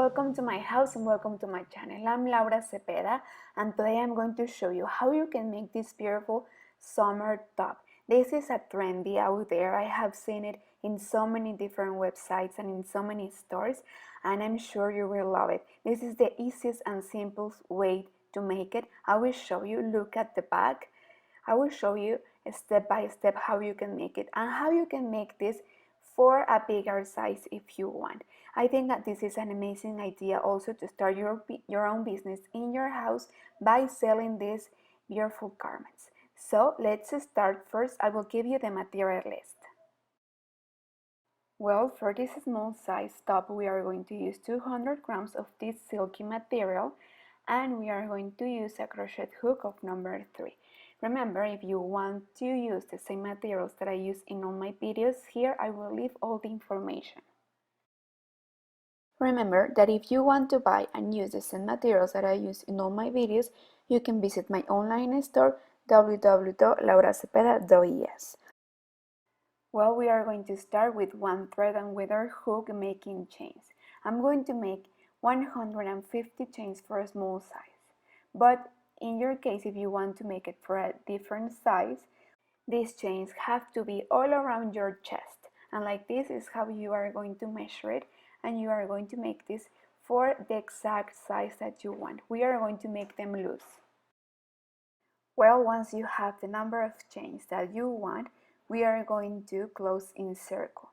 welcome to my house and welcome to my channel. I'm Laura Cepeda and today I'm going to show you how you can make this beautiful summer top. This is a trendy out there. I have seen it in so many different websites and in so many stores, and I'm sure you will love it. This is the easiest and simplest way to make it. I will show you. Look at the back. I will show you step by step how you can make it and how you can make this for a bigger size if you want. I think that this is an amazing idea also to start your own business in your house by selling these beautiful garments. So let's start. First, I will give you the material list. Well, for this small size top, we are going to use 200 grams of this silky material, and we are going to use a crochet hook of number 3. Remember, if you want to use the same materials that I use in all my videos, here I will leave all the information. Remember that if you want to buy and use the same materials that I use in all my videos, you can visit my online store www.lauracepeda.es. Well, we are going to start with one thread and with our hook making chains. I'm going to make 150 chains for a small size, but in your case, if you want to make it for a different size, these chains have to be all around your chest, and like this is how you are going to measure it, and you are going to make this for the exact size that you want. We are going to make them loose. Well, once you have the number of chains that you want, we are going to close in circle.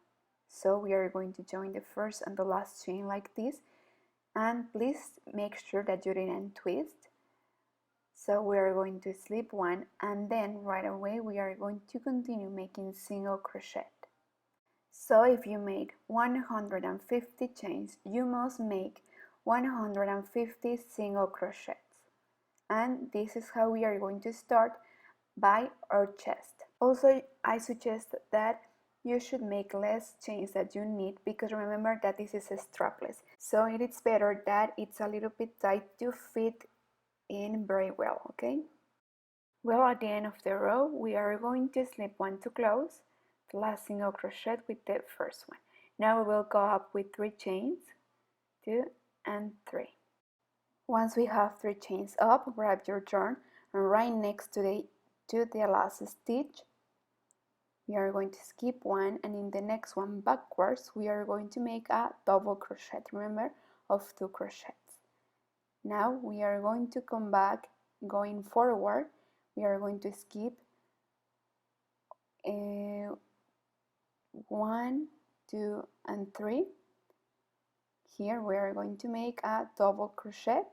So we are going to join the first and the last chain like this, and please make sure that you didn't twist. So we are going to slip one, and then right away we are going to continue making single crochet. So if you made 150 chains, you must make 150 single crochets. And this is how we are going to start by our chest. Also, I suggest that you should make less chains that you need, because remember that this is a strapless. So it is better that it's a little bit tight to fit in very well, okay? Well, at the end of the row, we are going to slip one to close, the last single crochet with the first one. Now we will go up with 3 chains, 2 and 3. Once we have 3 chains up, grab your yarn, and right next to the last stitch, we are going to skip one, and in the next one backwards, we are going to make a double crochet, remember, of 2 crochets. Now we are going to come back, going forward, we are going to skip 1, 2 and 3. Here we are going to make a double crochet,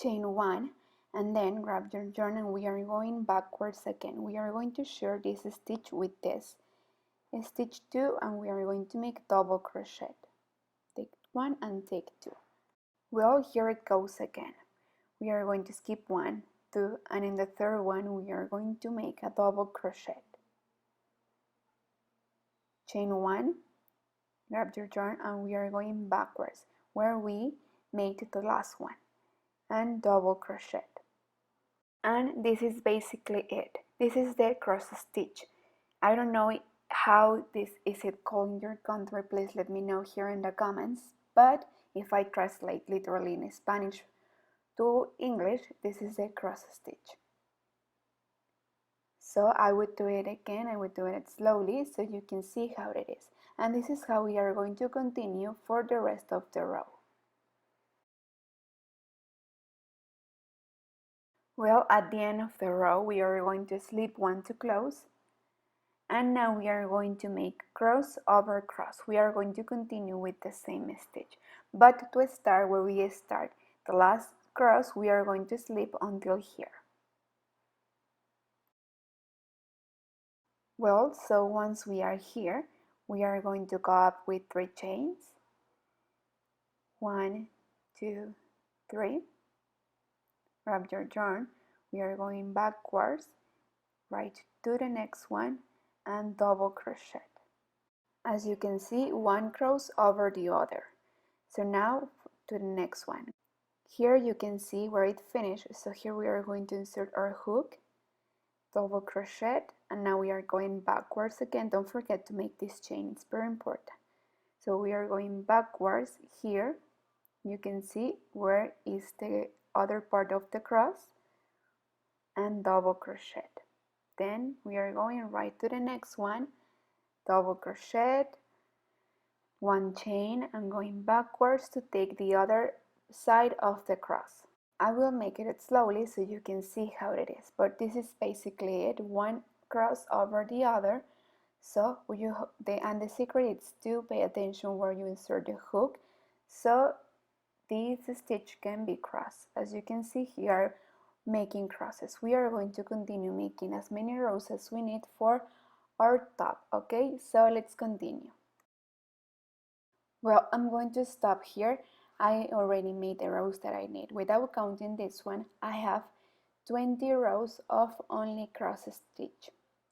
chain 1, and then grab your yarn and we are going backwards again. We are going to share this stitch with this stitch 2, and we are going to make double crochet. Take 1 and take 2. Well, here it goes again. We are going to skip 1, 2, and in the third one we are going to make a double crochet. Chain 1, grab your yarn, and we are going backwards where we made the last one, and double crochet. And this is basically it. This is the cross stitch. I don't know how this is it called in your country. Please let me know here in the comments, but if I translate literally in Spanish to English, this is a cross stitch. So I would do it again, I would do it slowly so you can see how it is. And this is how we are going to continue for the rest of the row. Well, at the end of the row, we are going to slip 1 to close. And now we are going to make cross over cross. We are going to continue with the same stitch. But to start where we start, the last cross, we are going to slip until here. Well, so once we are here, we are going to go up with 3 chains. 1, 2, 3. Grab your yarn. We are going backwards, right to the next one, and double crochet. As you can see, one cross over the other. So now to the next one. Here you can see where it finishes. So here we are going to insert our hook, double crochet, and now we are going backwards again. Don't forget to make this chain, it's very important. So we are going backwards here, You can see where is the other part of the cross and double crochet. Then we are going right to the next one, double crochet, one chain, and going backwards to take the other side of the cross. I will make it slowly so you can see how it is, but this is basically it, one cross over the other. So the secret is to pay attention where you insert the hook, so this stitch can be crossed. As you can see here, making crosses. We are going to continue making as many rows as we need for our top. Okay, so let's continue. Well, I'm going to stop here. I already made the rows that I need. Without counting this one, I have 20 rows of only cross stitch.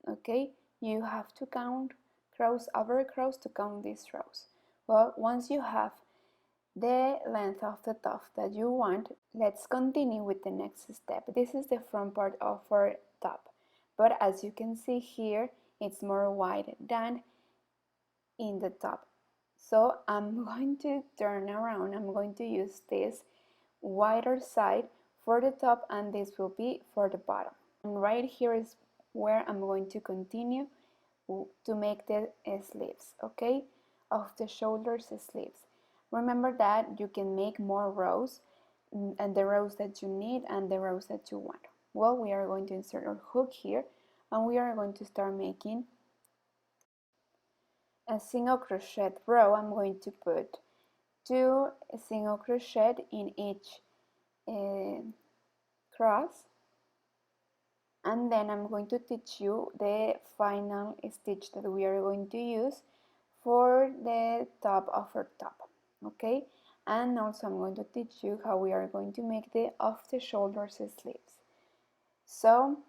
Okay, you have to count cross over cross to count these rows. Well, once you have the length of the top that you want, let's continue with the next step. This is the front part of our top, but as you can see here, it's more wide than in the top. So I'm going to turn around. I'm going to use this wider side for the top, and this will be for the bottom. And right here is where I'm going to continue to make the sleeves, okay, of the shoulders sleeves. Remember that you can make more rows, and the rows that you need and the rows that you want. Well, we are going to insert our hook here, and we are going to start making a single crochet row. I'm going to put 2 single crochet in each cross, and then I'm going to teach you the final stitch that we are going to use for the top of our top, okay? And also I'm going to teach you how we are going to make the off the shoulders sleeves. So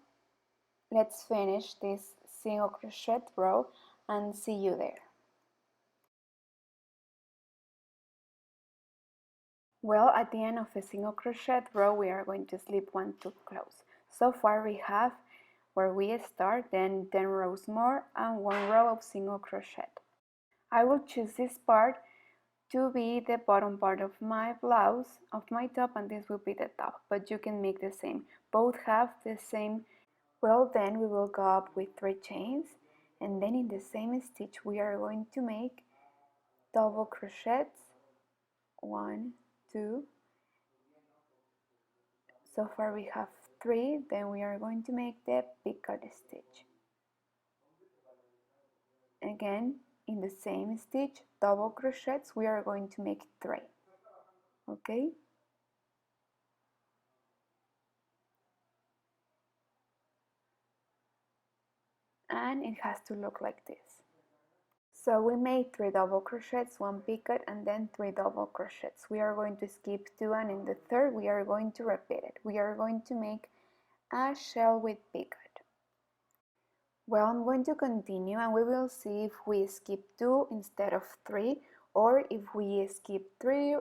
let's finish this single crochet row and see you there. Well, at the end of a single crochet row, we are going to slip 1 to close. So far we have where we start, then 10 rows more and 1 row of single crochet. I will choose this part to be the bottom part of my blouse, of my top, and this will be the top, but you can make the same. Both have the same. Well, then we will go up with 3 chains, and then in the same stitch we are going to make double crochets, 1, 2. So far we have 3, then we are going to make the picot stitch. Again, in the same stitch, double crochets, we are going to make 3. Okay? And it has to look like this. So we made 3 double crochets, 1 picot, and then 3 double crochets. We are going to skip 2, and in the third we are going to repeat it. We are going to make a shell with picot. Well, I'm going to continue, and we will see if we skip 2 instead of 3, or if we skip 3,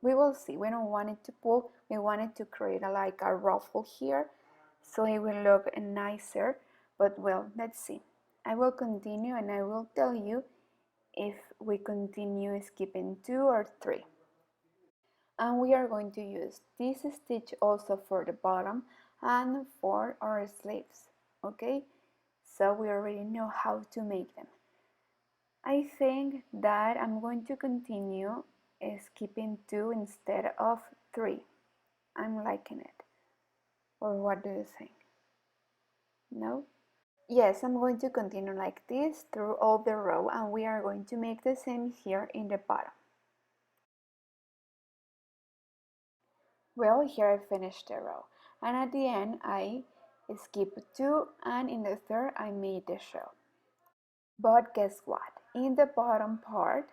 we will see. We don't want it to pull, we want it to create like a ruffle here, so it will look nicer, but well, let's see. I will continue and I will tell you if we continue skipping 2 or 3. And we are going to use this stitch also for the bottom and for our sleeves, okay? So we already know how to make them. I think that I'm going to continue skipping 2 instead of 3. I'm liking it. Or what do you think? No? Yes, I'm going to continue like this through all the row, and we are going to make the same here in the bottom. Well, here I finished the row, and at the end I skipped 2, and in the third I made the shell. But guess what? In the bottom part,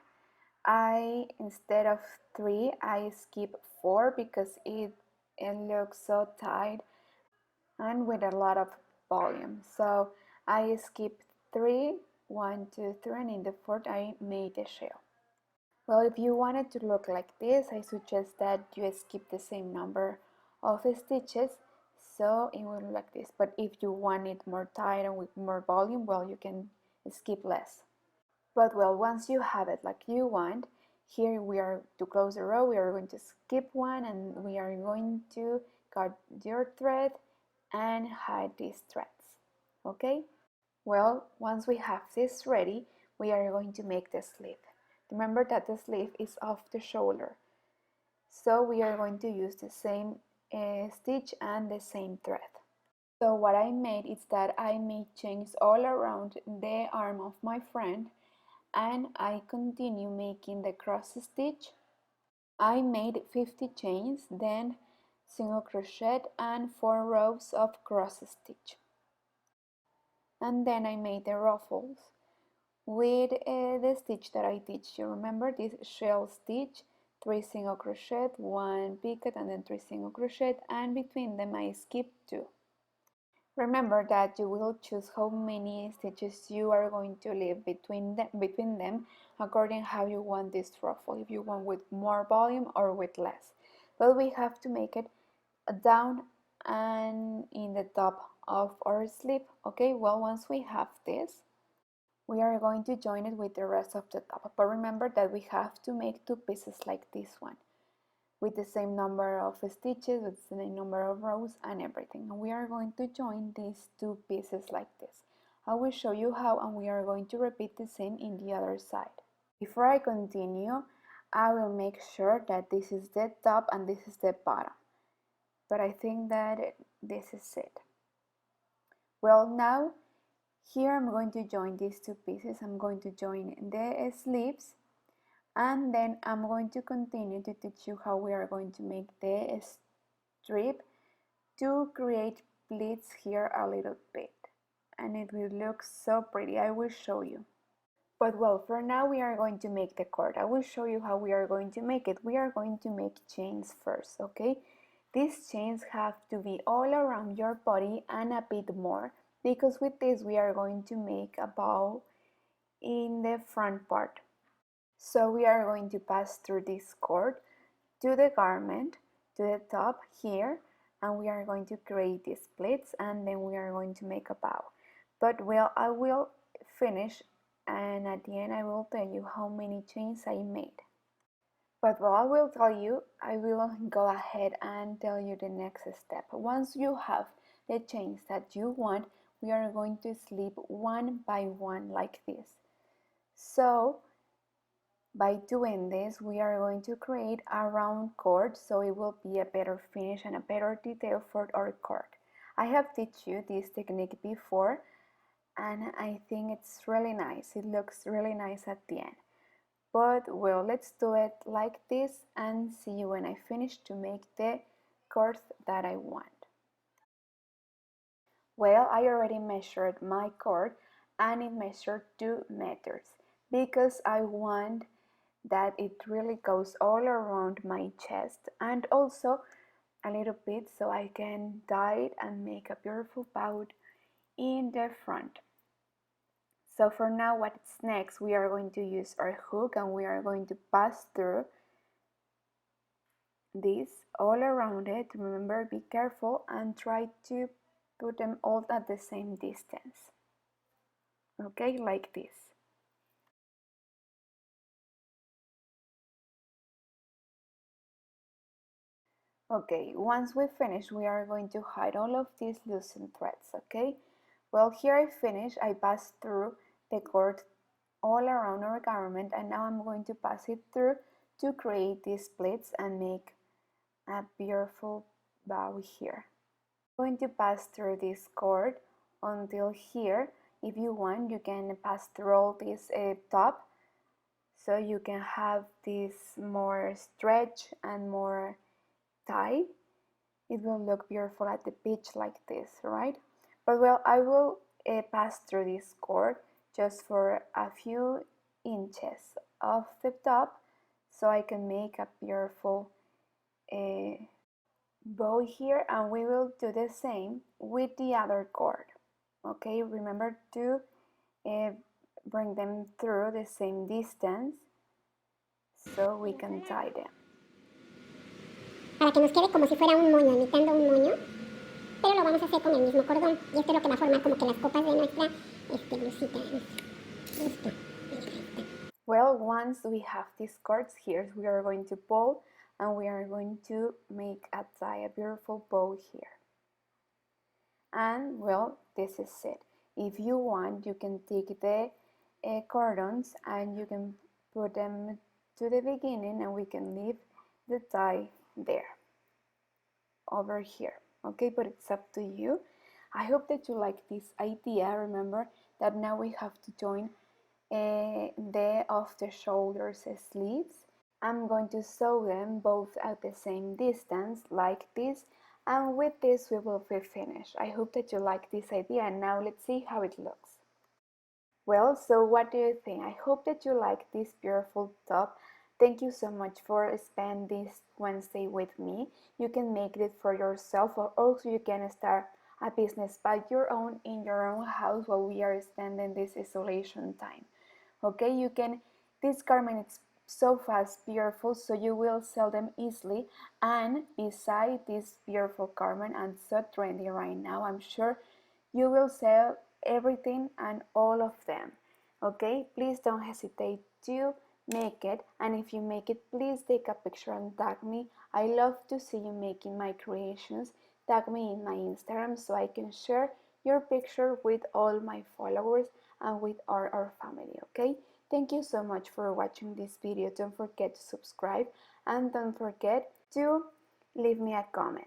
instead of 3, I skip 4 because it looks so tight and with a lot of volume. So I skipped 3, 1, 2, 3, and in the fourth I made the shell. Well, if you want it to look like this, I suggest that you skip the same number of stitches, so it will look like this. But if you want it more tight and with more volume, well, you can skip less. But well, once you have it like you want, Here we are to close the row, we are going to skip one and we are going to cut your thread and hide these threads. Okay? Well, once we have this ready, we are going to make the sleeve. Remember that the sleeve is off the shoulder. So we are going to use the same stitch and the same thread. So what I made is that I made chains all around the arm of my friend and I continue making the cross stitch. I made 50 chains, then single crochet and 4 rows of cross stitch. And then I made the ruffles with the stitch that I teach you. Remember this shell stitch, 3 single crochet, 1 picot and then 3 single crochet, and between them I skipped 2. Remember that you will choose how many stitches you are going to leave between them according how you want this ruffle, if you want with more volume or with less. But we have to make it down and in the top of our sleeve. Okay, well, once we have this, we are going to join it with the rest of the top. But remember that we have to make 2 pieces like this one, with the same number of stitches, with the same number of rows and everything. And we are going to join these 2 pieces like this. I will show you how, and we are going to repeat the same in the other side. Before I continue, I will make sure that this is the top and this is the bottom. But I think that this is it. Well, now here I'm going to join these 2 pieces. I'm going to join the sleeves. And then I'm going to continue to teach you how we are going to make the strip to create pleats here a little bit. And it will look so pretty. I will show you. But well, for now we are going to make the cord. I will show you how we are going to make it. We are going to make chains first, okay? These chains have to be all around your body and a bit more, because with this we are going to make a bow in the front part. So we are going to pass through this cord to the garment, to the top here, and we are going to create these pleats, and then we are going to make a bow. But well, I will finish, and at the end I will tell you how many chains I made. But what I will tell you, I will go ahead and tell you the next step. Once you have the chains that you want, we are going to slip one by one like this. So by doing this, we are going to create a round cord, so it will be a better finish and a better detail for our cord. I have taught you this technique before, and I think it's really nice. It looks really nice at the end. But well, let's do it like this and see you when I finish to make the cord that I want. Well, I already measured my cord and it measured 2 meters because I want that it really goes all around my chest and also a little bit so I can dye it and make a beautiful bow in the front. So for now, what's next? We are going to use our hook and we are going to pass through this all around it. Remember, be careful and try to put them all at the same distance. Okay, like this. Okay, once we finish, we are going to hide all of these loosened threads, okay? Well, here I finished. I passed through the cord all around our garment and now I'm going to pass it through to create these pleats and make a beautiful bow here. I'm going to pass through this cord until here. If you want, you can pass through all this top so you can have this more stretch and more tie. It will look beautiful at the beach like this, right? But well, I will pass through this cord just for a few inches of the top so I can make a beautiful bow here, and we will do the same with the other cord. Okay, remember to bring them through the same distance so we can tie them. Para que nos quede como si fuera un moño, imitando un moño, pero lo vamos a hacer con el mismo cordón y esto es lo que va a formar como que las copas de nuestra blusita. Listo. Well, once we have these cords here, we are going to pull and we are going to make a tie, a beautiful bow here. And well, this is it. If you want, you can take the cordons and you can put them to the beginning and we can leave the tie there, over here. Okay, but it's up to you. I hope that you like this idea. Remember that now we have to join the off the shoulders sleeves. I'm going to sew them both at the same distance like this, and with this we will be finished. I hope that you like this idea, and now let's see how it looks. Well, so what do you think? I hope that you like this beautiful top. Thank you so much for spending this Wednesday with me. You can make it for yourself, or also you can start a business by your own in your own house while we are spending this isolation time. Okay, you can, this garment is so fast, beautiful, so you will sell them easily. And beside this beautiful garment and so trendy right now, I'm sure you will sell everything and all of them. Okay, please don't hesitate to make it, and if you make it, please take a picture and tag me. I love to see you making my creations. Tag me in my Instagram so I can share your picture with all my followers and with our family. Okay, thank you so much for watching this video. Don't forget to subscribe and don't forget to leave me a comment.